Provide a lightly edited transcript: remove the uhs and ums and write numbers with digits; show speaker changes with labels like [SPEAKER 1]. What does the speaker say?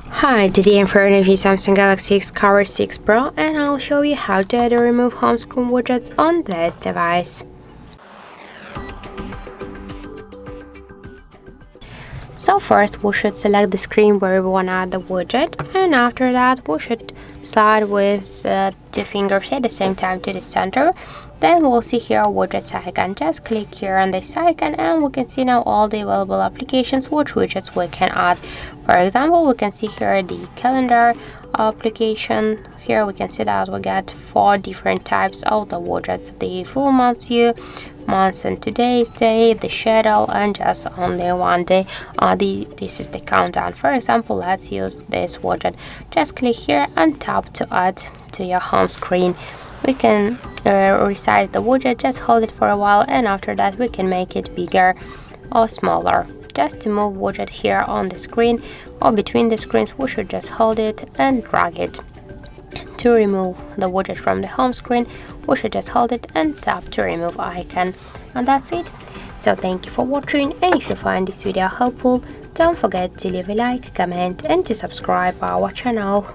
[SPEAKER 1] Hi, today I'm sharing with you Samsung Galaxy Xcover 6 Pro, and I'll show you how to add or remove home screen widgets on this device. So first we should select the screen where we want to add the widget, and after that we should slide with 2 fingers at the same time to the center. Then we'll see here a widgets icon. Just click here on this icon and we can see now all the available applications which widgets we can add. For example, we can see here the calendar application. Here we can see that we get 4 different types of the widgets: the full month view, months and today's day, the schedule, and just only one day. This is the countdown. For example, let's use this widget. Just click here and tap to add to your home screen. We can resize the widget. Just hold it for a while, and after that we can make it bigger or smaller. Just to move widget here on the screen or between the screens, we should just hold it and drag it. To remove the widget from the home screen, we should just hold it and tap to remove icon. And that's it. So thank you for watching, and if you find this video helpful, don't forget to leave a like, comment, and to subscribe our channel.